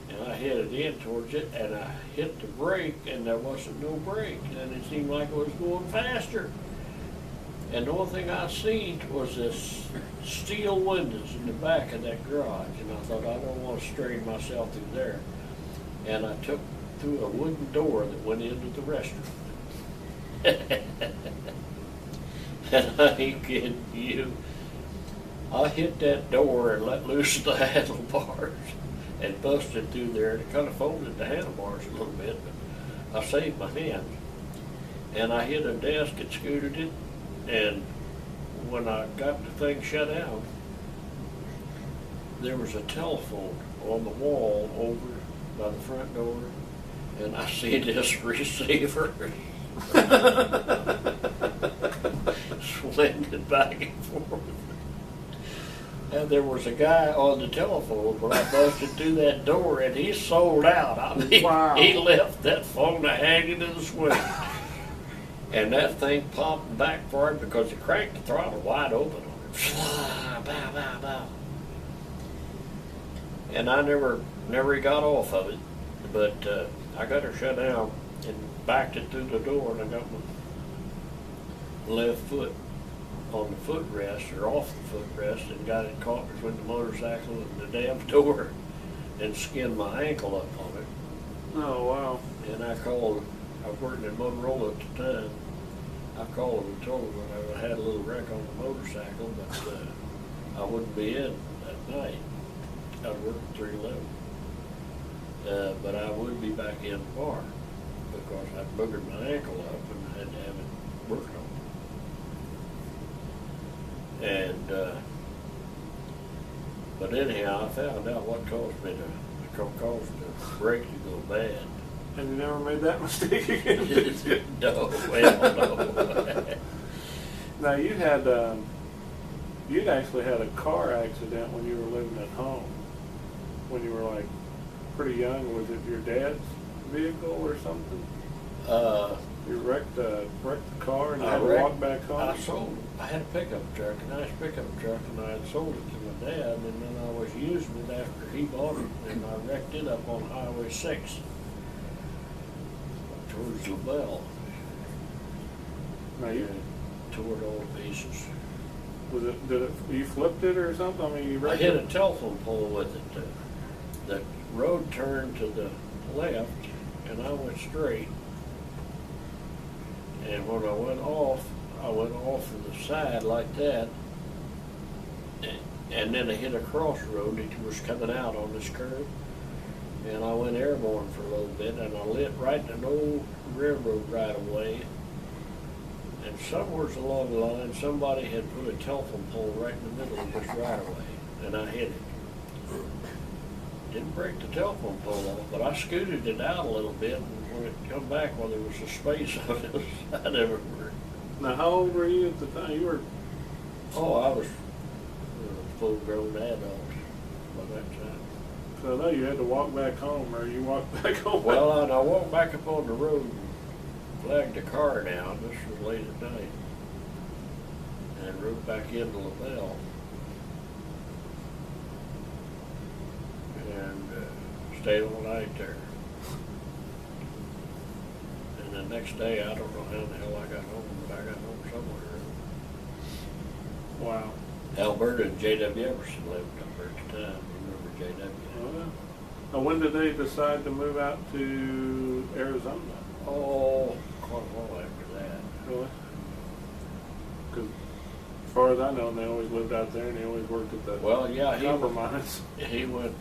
and I headed in towards it, and I hit the brake, and there wasn't no brake, and it seemed like it was going faster. And the only thing I seen was this steel windows in the back of that garage, and I thought, I don't want to strain myself through there. And I took through a wooden door that went into the restroom. And I ain't kidding you. I hit that door and let loose the handlebars and busted through there, and it kind of folded the handlebars a little bit, but I saved my hand. And I hit a desk and scooted it, and when I got the thing shut down, there was a telephone on the wall over by the front door, and I see this receiver swinging back and forth. And there was a guy on the telephone when I busted through that door, and he sold out. I mean, wow. He left that phone hanging in the swing. And that thing popped back for him because he cranked the throttle wide open on it. Bow, bow, bow. And I never got off of it, but I got her shut down and backed it through the door, and I got my left foot on the footrest or off the footrest and got it caught between the motorcycle and the damn door and skinned my ankle up on it. Oh, wow. And I was working in Motorola at the time. I called them and told them that I had a little wreck on the motorcycle, but I wouldn't be in that night. I worked at 311. But I would be back in tomorrow because I boogered my ankle up and had to have it worked on. And, but anyhow, I found out what caused me caused the brake to go bad. And you never made that mistake again, did you? No, well, no. Now, you'd actually had a car accident when you were living at home, when you were like pretty young. Was it your dad's vehicle or something? You wrecked the car and you had to walk back home? I had a pickup truck, a nice pickup truck, and I had sold it to my dad, and then I was using it after he bought it, and I wrecked it up on Highway 6 towards LaBelle. Now you tore it all to pieces. You flipped it or something? I mean, you I wrecked hit it? a telephone pole with it. The road turned to the left, and I went straight. And when I went off to the side like that, and then I hit a crossroad that was coming out on this curve, and I went airborne for a little bit, and I lit right in an old railroad right away. And somewhere along the line, somebody had put a telephone pole right in the middle of this right of way, and I hit it. Didn't break the telephone pole off, but I scooted it out a little bit, and when it come back, well, there was a space on the side of it. Now, how old were you at the time? You were... Oh, I was a full-grown adult by that time. So I know you had to walk back home, or you walked back home. Well, and I walked back up on the road and flagged the car down. This was late at night. and rode back into LaBelle. And stayed all night there. And the next day, I don't know how the hell I got home, but I got home somewhere. Wow. Alberta and J.W. Everson lived up there at the time. Remember J.W.? Well, now, when did they decide to move out to Arizona? Oh, quite a while after that. Really? Because as far as I know, they always lived out there, and they always worked at the Well, yeah, copper mines. he went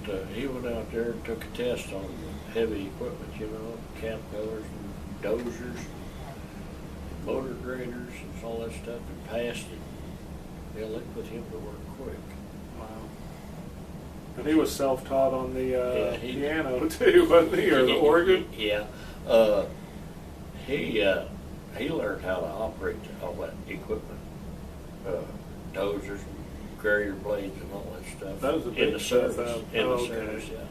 out there and took a test on the heavy equipment, you know, caterpillars and dozers, and motor graders and all that stuff, and passed it. Yeah, they put him to work quick. Wow. And he was self-taught on the Yeah, piano too, wasn't he, or the organ? Yeah. He learned how to operate all that equipment, dozers and grader blades and all that stuff. That was a in big the stuff service. out. In Oh, the okay. service, yeah.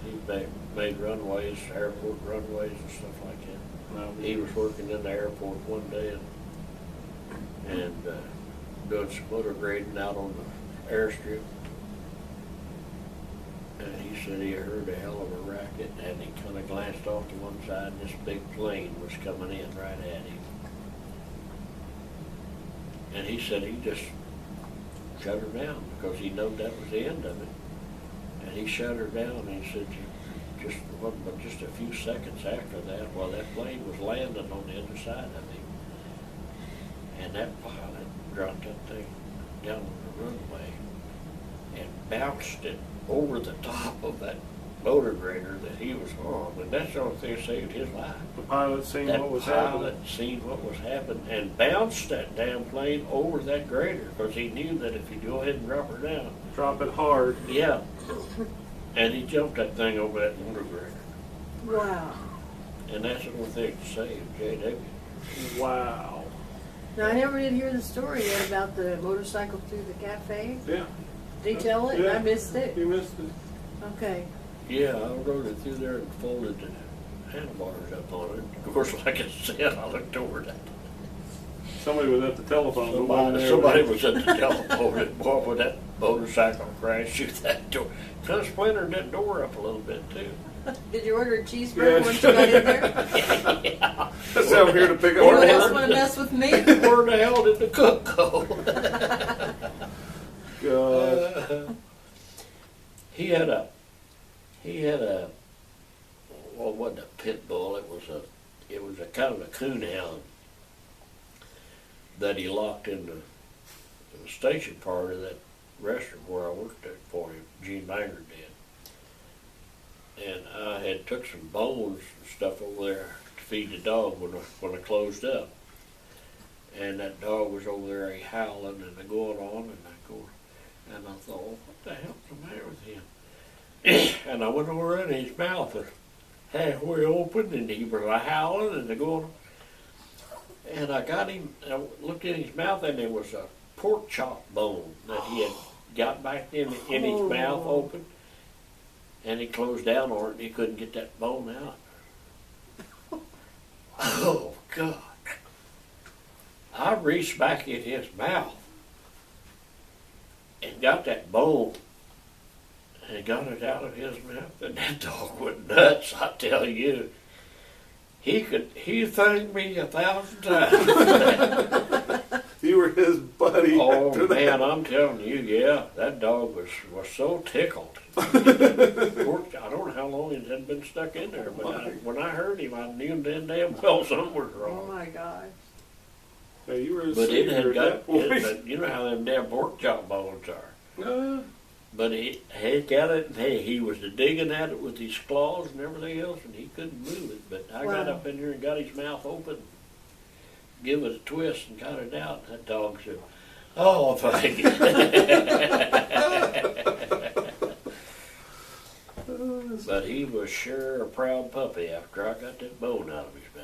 He made runways, airport runways and stuff like that. No, He was working in the airport one day and doing some motor grading out on the airstrip. And he said he heard a hell of a racket, and he kind of glanced off to one side, and this big plane was coming in right at him. And he said he just shut her down because he knew that was the end of it. And he shut her down, and he said just wasn't but just a few seconds after that, while that plane was landing on the other side of him, and that pilot dropped that thing down on the runway and bounced it over the top of that motor grader that he was on, and that's the only thing that saved his life. the pilot seen That what was pilot happening. seen what was happening and bounced that damn plane over that grader because he knew that if you go ahead and drop her down, Drop it hard. yeah, and he jumped that thing over that motor grader, Wow. and that's the only thing that saved J.W. Wow. Now, I never did hear the story yet about the motorcycle through the cafe. Yeah. Did he tell it? Yeah. I missed it. You missed it. Okay. Yeah, I rode it through there and folded the handlebars up on it. Of course, like I said, I looked over that. Somebody was at the telephone. Somebody was at the telephone, and boy, would that motorcycle crash through that door. Kind of splintered that door up a little bit, too. Did you order a cheeseburger Yeah. once you got in there? Yeah. That's how I'm here to pick up Anyone our else order. want to mess with me? Where the hell did the cook go? God. He had a, well, it wasn't a pit bull, it was a kind of a coonhound that he locked in the station part of that restaurant where I worked there for him, Gene Banger did. And I had took some bones and stuff over there to feed the dog when I closed up. And that dog was over there howling and going on, and I thought, well, what the hell's the matter with him? And I went over in his mouth and halfway open, and he was howling and going on. And I got him, I looked in his mouth, and there was a pork chop bone that he had got back in his mouth open. And he closed down on it, and he couldn't get that bone out. Oh, God. I reached back in his mouth and got that bone and got it out of his mouth, and that dog went nuts, I tell you. He thanked me 1,000 times. You were his buddy. Oh, after that. man, I'm telling you, yeah, that dog was so tickled. I don't know how long it had been stuck in there, but when I heard him, I knew then damn well something was Oh wrong. my God. Yeah, you were his But it senior had at got, that point. but you know how them damn pork chop bones are. But he got it, and he was digging at it with his claws and everything else, and he couldn't move it. But I got Wow. up in here and got his mouth open, give it a twist, and got it out. And that dog said, "Oh, thank you." But he was sure a proud puppy after I got that bone out of his